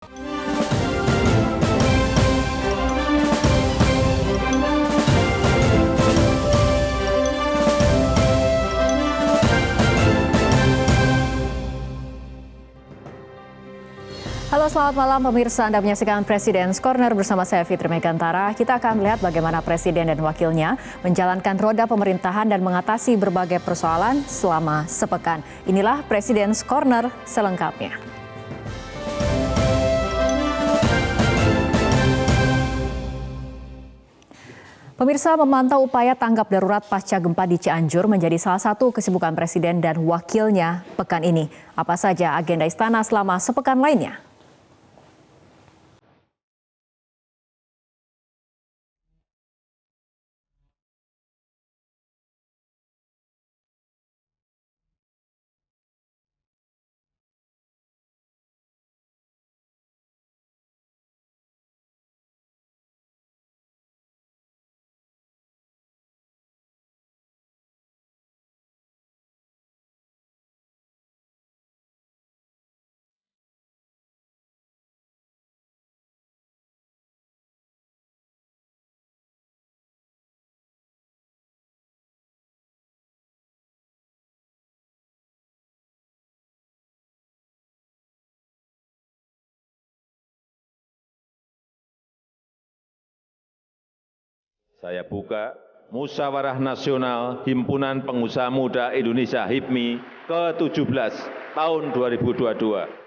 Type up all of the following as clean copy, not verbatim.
Halo, selamat malam pemirsa. Anda menyaksikan Presiden's Corner bersama saya Fitri Megantara. Kita akan melihat bagaimana Presiden dan Wakilnya menjalankan roda pemerintahan dan mengatasi berbagai persoalan selama sepekan. Inilah Presiden's Corner selengkapnya. Pemirsa, memantau upaya tanggap darurat pasca gempa di Cianjur menjadi salah satu kesibukan Presiden dan Wakilnya pekan ini. Apa saja agenda istana selama sepekan lainnya? Saya buka Musyawarah Nasional Himpunan Pengusaha Muda Indonesia (HIPMI) ke-17 tahun 2022.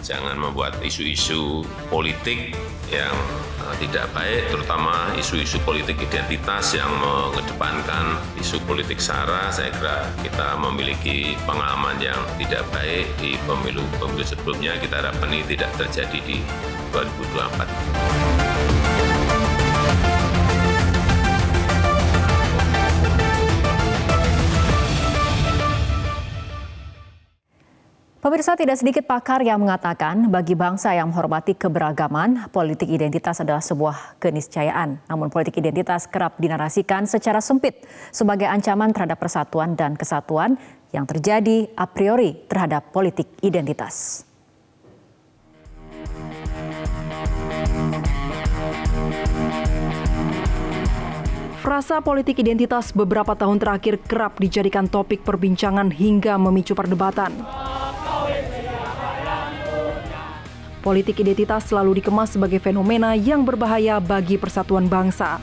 Jangan membuat isu-isu politik yang tidak baik, terutama isu-isu politik identitas yang mengedepankan isu politik sara. Saya kira kita memiliki pengalaman yang tidak baik di pemilu-pemilu sebelumnya. Kita harapkan ini tidak terjadi di 2024. Pemirsa, tidak sedikit pakar yang mengatakan bagi bangsa yang menghormati keberagaman, politik identitas adalah sebuah keniscayaan. Namun politik identitas kerap dinarasikan secara sempit sebagai ancaman terhadap persatuan dan kesatuan yang terjadi a priori terhadap politik identitas. Frasa politik identitas beberapa tahun terakhir kerap dijadikan topik perbincangan hingga memicu perdebatan. Politik identitas selalu dikemas sebagai fenomena yang berbahaya bagi persatuan bangsa.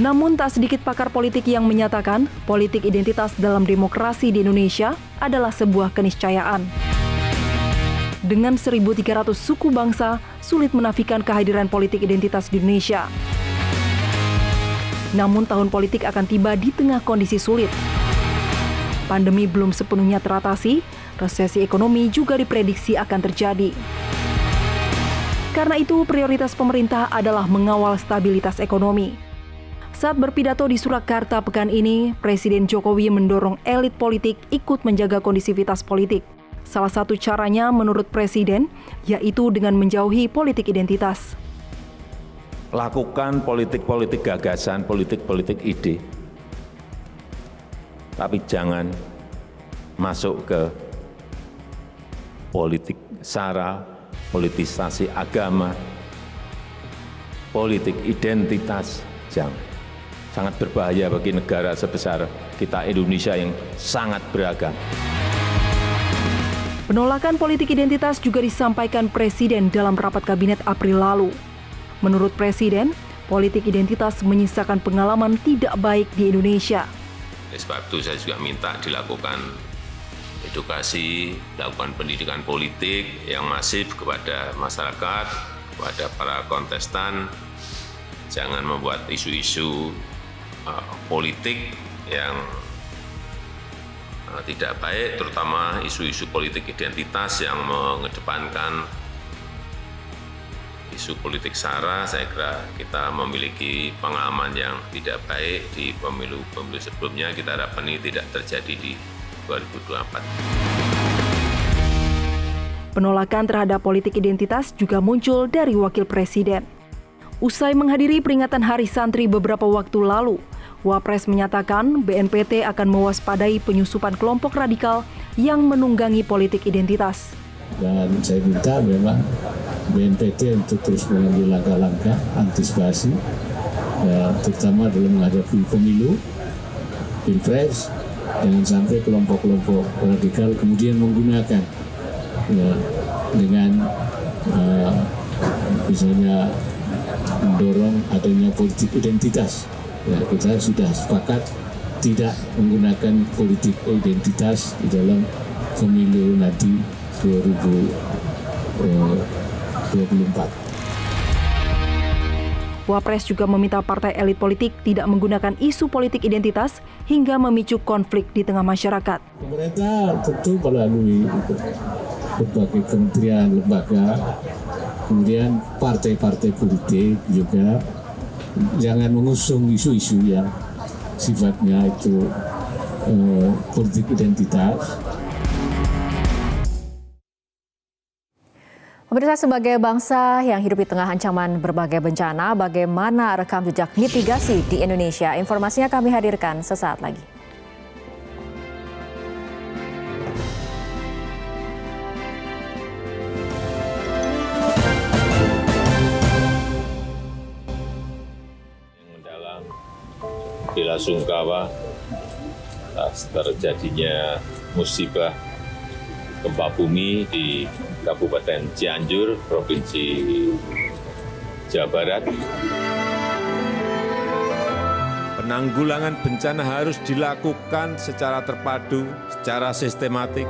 Namun tak sedikit pakar politik yang menyatakan politik identitas dalam demokrasi di Indonesia adalah sebuah keniscayaan. Dengan 1.300 suku bangsa, sulit menafikan kehadiran politik identitas di Indonesia. Namun tahun politik akan tiba di tengah kondisi sulit. Pandemi belum sepenuhnya teratasi, resesi ekonomi juga diprediksi akan terjadi. Karena itu, prioritas pemerintah adalah mengawal stabilitas ekonomi. Saat berpidato di Surakarta pekan ini, Presiden Jokowi mendorong elit politik ikut menjaga kondisivitas politik. Salah satu caranya menurut Presiden, yaitu dengan menjauhi politik identitas. Lakukan politik-politik gagasan, politik-politik ide. Tapi jangan masuk ke politik sara, politisasi agama, politik identitas, jangan. Sangat berbahaya bagi negara sebesar kita Indonesia yang sangat beragam. Penolakan politik identitas juga disampaikan Presiden dalam rapat kabinet April lalu. Menurut Presiden, politik identitas menyisakan pengalaman tidak baik di Indonesia. Oleh sebab itu saya juga minta dilakukan edukasi, dilakukan pendidikan politik yang masif kepada masyarakat, kepada para kontestan. Jangan membuat isu-isu politik yang tidak baik, terutama isu-isu politik identitas yang mengedepankan isu politik sara. Saya kira kita memiliki pengalaman yang tidak baik di pemilu-pemilu sebelumnya. Kita harapkan ini tidak terjadi di 2024. Penolakan terhadap politik identitas juga muncul dari Wakil Presiden. Usai menghadiri peringatan Hari Santri beberapa waktu lalu, Wapres menyatakan BNPT akan mewaspadai penyusupan kelompok radikal yang menunggangi politik identitas. Dan saya minta memang BNPT untuk terus mengambil langkah-langkah antisipasi, terutama dalam menghadapi pemilu, pilpres, jangan sampai kelompok-kelompok radikal kemudian menggunakan dengan misalnya mendorong adanya politik identitas. Kita sudah sepakat tidak menggunakan politik identitas di dalam pemilu nanti 2024. Wapres juga meminta partai elit politik tidak menggunakan isu politik identitas hingga memicu konflik di tengah masyarakat. Pemerintah tentu melalui berbagai kementerian, lembaga, kemudian partai-partai politik juga jangan mengusung isu-isu yang sifatnya itu politik identitas. Pemirsa, sebagai bangsa yang hidup di tengah ancaman berbagai bencana, bagaimana rekam jejak mitigasi di Indonesia? Informasinya kami hadirkan sesaat lagi. Bela sungkawa atas terjadinya musibah gempa bumi di Kabupaten Cianjur, Provinsi Jawa Barat. Penanggulangan bencana harus dilakukan secara terpadu, secara sistematik.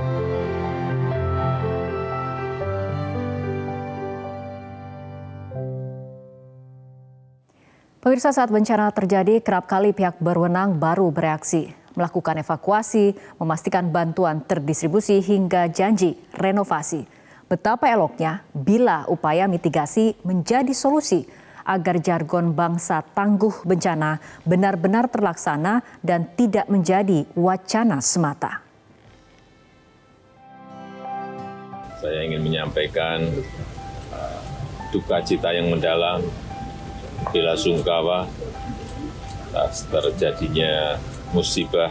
Pemirsa, saat bencana terjadi, kerap kali pihak berwenang baru bereaksi, melakukan evakuasi, memastikan bantuan terdistribusi hingga janji renovasi. Betapa eloknya bila upaya mitigasi menjadi solusi agar jargon bangsa tangguh bencana benar-benar terlaksana dan tidak menjadi wacana semata. Saya ingin menyampaikan duka cita yang mendalam, bela sungkawa atas terjadinya musibah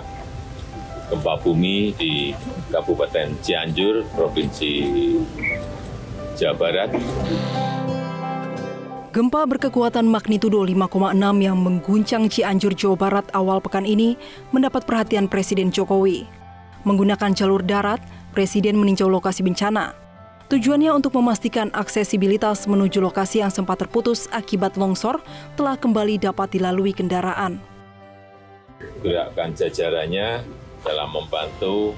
gempa bumi di Kabupaten Cianjur, Provinsi Jawa Barat. Gempa berkekuatan magnitudo 5,6 yang mengguncang Cianjur, Jawa Barat awal pekan ini mendapat perhatian Presiden Jokowi. Menggunakan jalur darat, Presiden meninjau lokasi bencana. Tujuannya untuk memastikan aksesibilitas menuju lokasi yang sempat terputus akibat longsor telah kembali dapat dilalui kendaraan. Gerakan jajarannya dalam membantu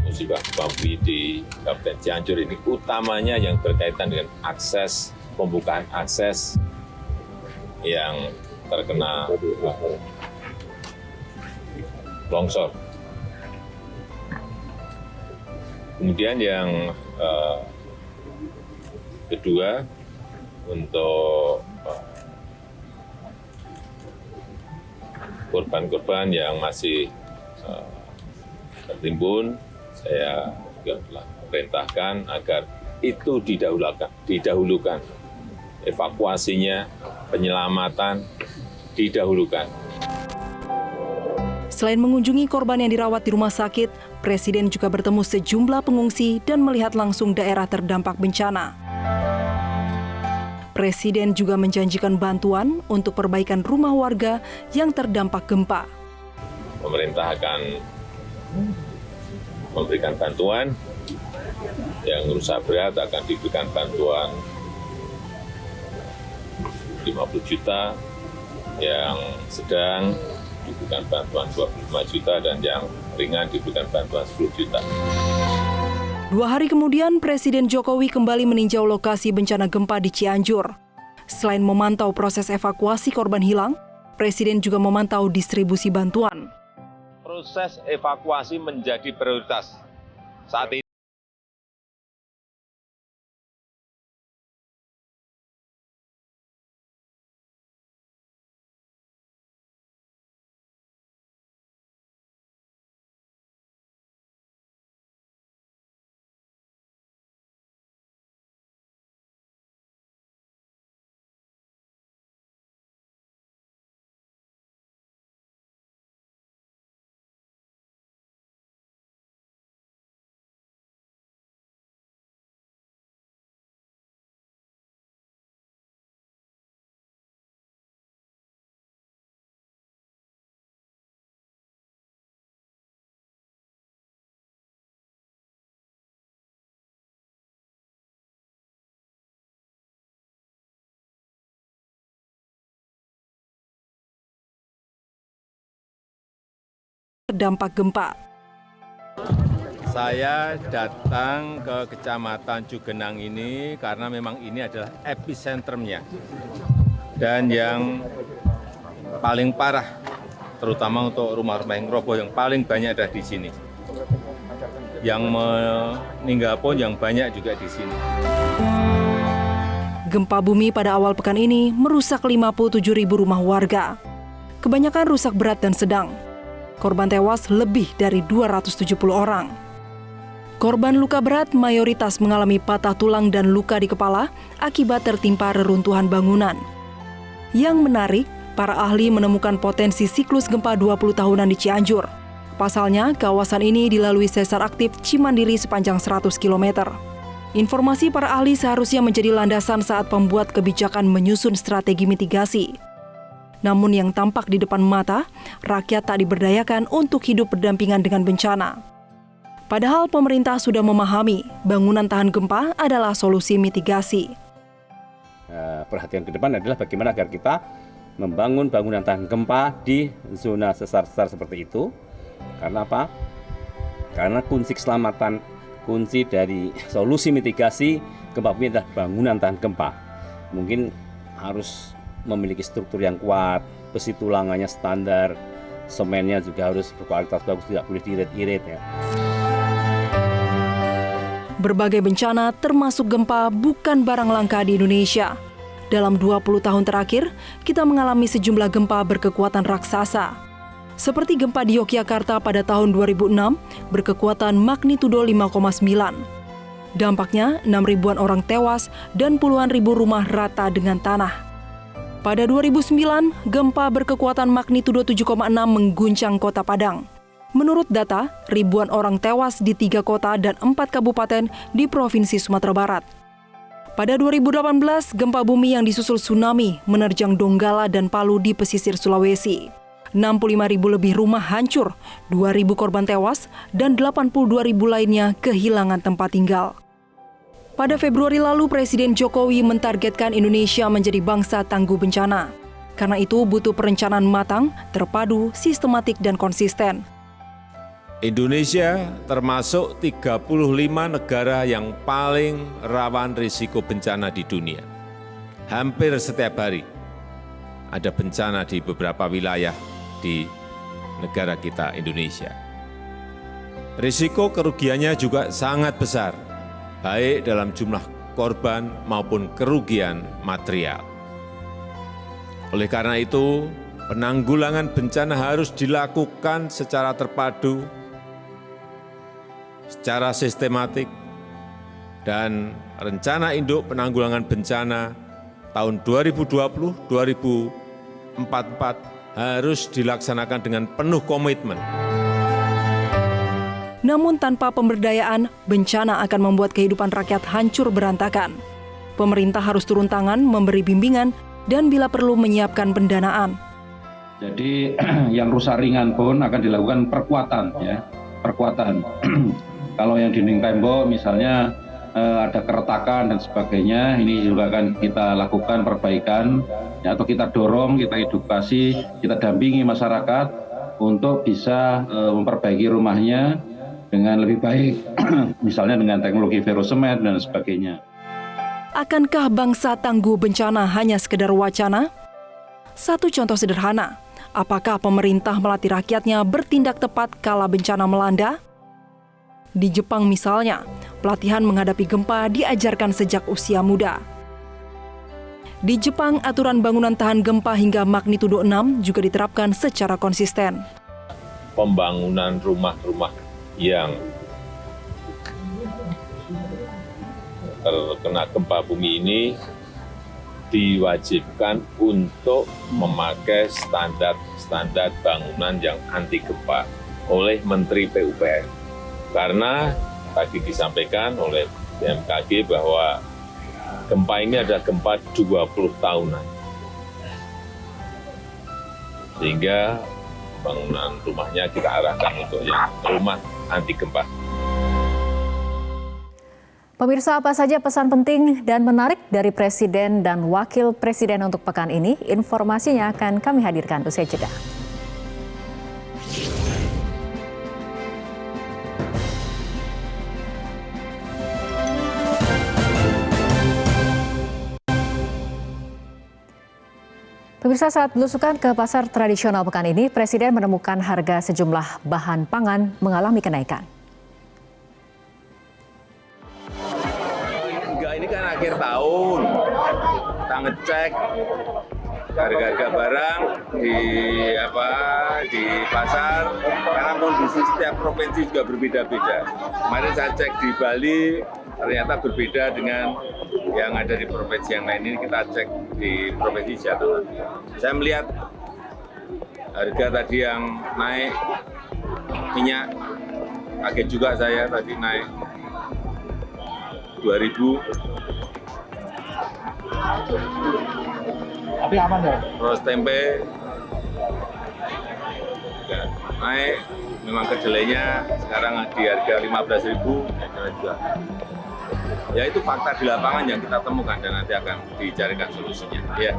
musibah gempa bumi di Kabupaten Cianjur ini utamanya yang berkaitan dengan akses, pembukaan akses yang terkena longsor. Kemudian yang kedua, untuk korban-korban yang masih tertimbun, saya juga telah perintahkan agar itu didahulukan, evakuasinya, penyelamatan didahulukan. Selain mengunjungi korban yang dirawat di rumah sakit, Presiden juga bertemu sejumlah pengungsi dan melihat langsung daerah terdampak bencana. Presiden juga menjanjikan bantuan untuk perbaikan rumah warga yang terdampak gempa. Pemerintah akan memberikan bantuan, yang rusak berat akan diberikan bantuan 50 juta, yang sedang diberikan bantuan 25 juta, dan yang ringan diberikan bantuan 10 juta. 2 hari kemudian, Presiden Jokowi kembali meninjau lokasi bencana gempa di Cianjur. Selain memantau proses evakuasi korban hilang, Presiden juga memantau distribusi bantuan. Proses evakuasi menjadi prioritas saat ini. Terdampak gempa. Saya datang ke Kecamatan Cugenang ini karena memang ini adalah epicentrumnya. Dan yang paling parah, terutama untuk rumah-rumah yang roboh, yang paling banyak ada di sini. Yang meninggal pun yang banyak juga di sini. Gempa bumi pada awal pekan ini merusak 57.000 rumah warga. Kebanyakan rusak berat dan sedang. Korban tewas lebih dari 270 orang. Korban luka berat mayoritas mengalami patah tulang dan luka di kepala akibat tertimpa reruntuhan bangunan. Yang menarik, para ahli menemukan potensi siklus gempa 20 tahunan di Cianjur. Pasalnya, kawasan ini dilalui sesar aktif Cimandiri sepanjang 100 km. Informasi para ahli seharusnya menjadi landasan saat pembuat kebijakan menyusun strategi mitigasi. Namun yang tampak di depan mata, rakyat tak diberdayakan untuk hidup berdampingan dengan bencana. Padahal pemerintah sudah memahami bangunan tahan gempa adalah solusi mitigasi. Perhatian ke depan adalah bagaimana agar kita membangun bangunan tahan gempa di zona sesar-sesar seperti itu. Karena apa? Karena kunci keselamatan, kunci dari solusi mitigasi gempa bumi adalah bangunan tahan gempa. Mungkin harus memiliki struktur yang kuat, besi tulangannya standar, semennya juga harus berkualitas bagus, tidak boleh diirit-irit ya. Berbagai bencana termasuk gempa bukan barang langka di Indonesia. Dalam 20 tahun terakhir, kita mengalami sejumlah gempa berkekuatan raksasa. Seperti gempa di Yogyakarta pada tahun 2006 berkekuatan magnitudo 5,9. Dampaknya 6.000-an orang tewas dan puluhan ribu rumah rata dengan tanah. Pada 2009, gempa berkekuatan magnitudo 7,6 mengguncang kota Padang. Menurut data, ribuan orang tewas di 3 kota dan 4 kabupaten di Provinsi Sumatera Barat. Pada 2018, gempa bumi yang disusul tsunami menerjang Donggala dan Palu di pesisir Sulawesi. 65.000 lebih rumah hancur, 2.000 korban tewas, dan 82.000 lainnya kehilangan tempat tinggal. Pada Februari lalu, Presiden Jokowi mentargetkan Indonesia menjadi bangsa tangguh bencana. Karena itu butuh perencanaan matang, terpadu, sistematik, dan konsisten. Indonesia termasuk 35 negara yang paling rawan risiko bencana di dunia. Hampir setiap hari ada bencana di beberapa wilayah di negara kita Indonesia. Risiko kerugiannya juga sangat besar, baik dalam jumlah korban maupun kerugian material. Oleh karena itu, penanggulangan bencana harus dilakukan secara terpadu, secara sistematik, dan rencana induk penanggulangan bencana tahun 2020-2044 harus dilaksanakan dengan penuh komitmen. Namun tanpa pemberdayaan, bencana akan membuat kehidupan rakyat hancur berantakan. Pemerintah harus turun tangan, memberi bimbingan, dan bila perlu menyiapkan pendanaan. Jadi yang rusak ringan pun akan dilakukan perkuatan, ya, perkuatan. Kalau yang dinding tembok misalnya ada keretakan dan sebagainya, ini juga akan kita lakukan perbaikan, ya, atau kita dorong, kita edukasi, kita dampingi masyarakat untuk bisa memperbaiki rumahnya dengan lebih baik, misalnya dengan teknologi verosemet dan sebagainya. Akankah bangsa tangguh bencana hanya sekedar wacana? Satu contoh sederhana, apakah pemerintah melatih rakyatnya bertindak tepat kala bencana melanda? Di Jepang misalnya, pelatihan menghadapi gempa diajarkan sejak usia muda. Di Jepang, aturan bangunan tahan gempa hingga magnitudo 6 juga diterapkan secara konsisten. Pembangunan rumah-rumah yang terkena gempa bumi ini diwajibkan untuk memakai standar bangunan yang anti gempa oleh Menteri PUPR. Karena tadi disampaikan oleh BMKG bahwa gempa ini adalah gempa 20 tahunan. Sehingga bangunan rumahnya kita arahkan untuk yang rumah anti gempa. Pemirsa, apa saja pesan penting dan menarik dari Presiden dan Wakil Presiden untuk pekan ini? Informasinya akan kami hadirkan usai jeda. Pemirsa, saat belusukan ke pasar tradisional pekan ini, Presiden menemukan harga sejumlah bahan pangan mengalami kenaikan. Enggak, ini kan akhir tahun. Kita ngecek harga-harga barang di pasar, karena kondisi setiap provinsi juga berbeda-beda. Kemarin saya cek di Bali, ternyata berbeda dengan yang ada di provinsi yang lain. Ini kita cek di provinsi Jawa. Saya melihat harga tadi yang naik minyak, kaget juga saya tadi naik 2.000. Tapi aman ya? Terus tempe ya, naik, memang kedelainya sekarang di harga 15.000 juga. Ya itu fakta di lapangan yang kita temukan dan nanti akan dicarikan solusinya. Ya.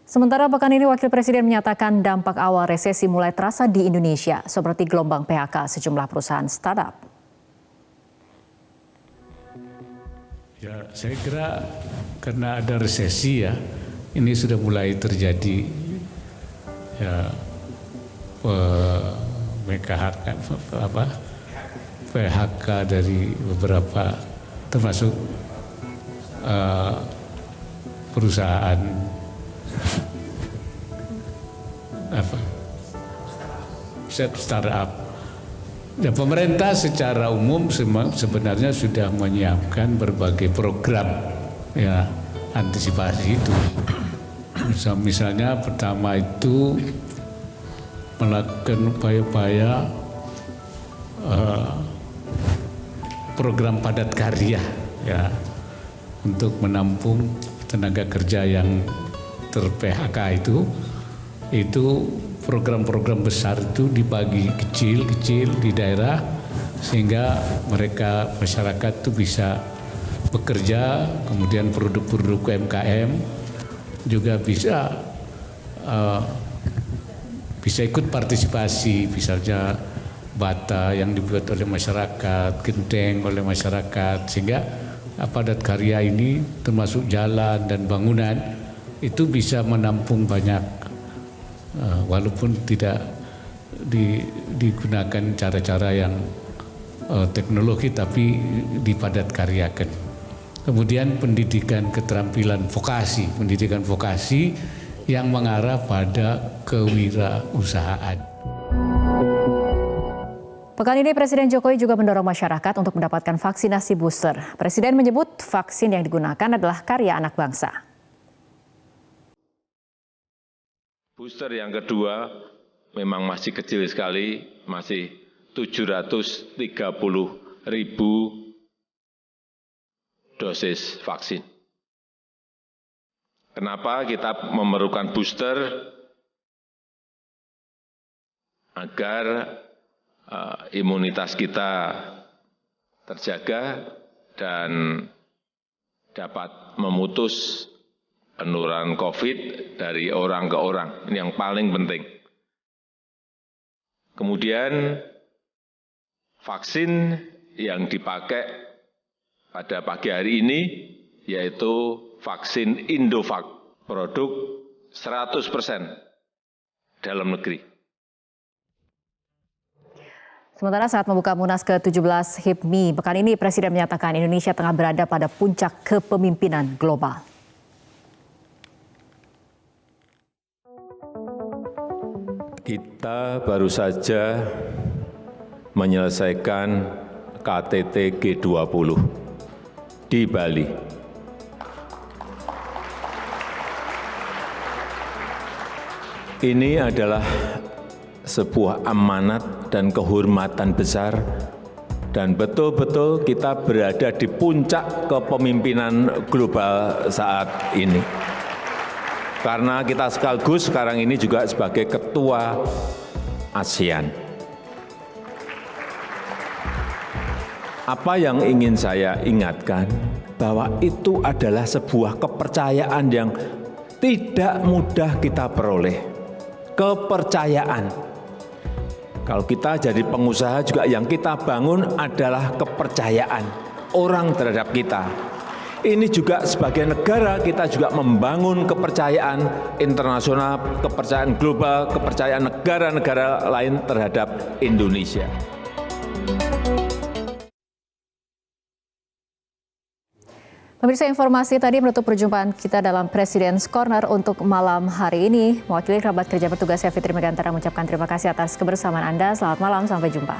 Sementara pekan ini Wakil Presiden menyatakan dampak awal resesi mulai terasa di Indonesia seperti gelombang PHK sejumlah perusahaan startup. Ya, saya kira karena ada resesi ya, ini sudah mulai terjadi ya PHK dari beberapa termasuk perusahaan startup. Ya, pemerintah secara umum sebenarnya sudah menyiapkan berbagai program ya antisipasi itu. Misalnya pertama itu melakukan upaya-upaya program padat karya ya untuk menampung tenaga kerja yang ter-PHK itu program-program besar itu dibagi kecil-kecil di daerah sehingga mereka masyarakat itu bisa bekerja, kemudian produk-produk UMKM juga bisa bisa ikut partisipasi, misalnya bata yang dibuat oleh masyarakat, genteng oleh masyarakat, sehingga padat karya ini termasuk jalan dan bangunan itu bisa menampung banyak, walaupun tidak digunakan cara-cara yang teknologi, tapi dipadat karyakan. Kemudian pendidikan keterampilan vokasi, pendidikan vokasi yang mengarah pada kewirausahaan. Pekan ini Presiden Jokowi juga mendorong masyarakat untuk mendapatkan vaksinasi booster. Presiden menyebut vaksin yang digunakan adalah karya anak bangsa. Booster yang kedua memang masih kecil sekali, masih 730.000 dosis vaksin. Kenapa kita memerlukan booster? Agar imunitas kita terjaga dan dapat memutus penularan COVID dari orang ke orang. Ini yang paling penting. Kemudian vaksin yang dipakai pada pagi hari ini yaitu vaksin Indovac, produk 100% dalam negeri. Sementara saat membuka Munas ke-17 HIPMI, pekan ini Presiden menyatakan Indonesia tengah berada pada puncak kepemimpinan global. Kita baru saja menyelesaikan KTT G20 di Bali. Ini adalah sebuah amanat dan kehormatan besar, dan betul-betul kita berada di puncak kepemimpinan global saat ini. Karena kita sekaligus sekarang ini juga sebagai ketua ASEAN. Apa yang ingin saya ingatkan, bahwa itu adalah sebuah kepercayaan yang tidak mudah kita peroleh. Kepercayaan. Kalau kita jadi pengusaha juga yang kita bangun adalah kepercayaan orang terhadap kita. Ini juga sebagai negara kita juga membangun kepercayaan internasional, kepercayaan global, kepercayaan negara-negara lain terhadap Indonesia. Pemirsa, informasi tadi menutup perjumpaan kita dalam President's Corner untuk malam hari ini. Mewakili kerabat kerja petugas saya Fitri Megantara mengucapkan terima kasih atas kebersamaan Anda. Selamat malam, sampai jumpa.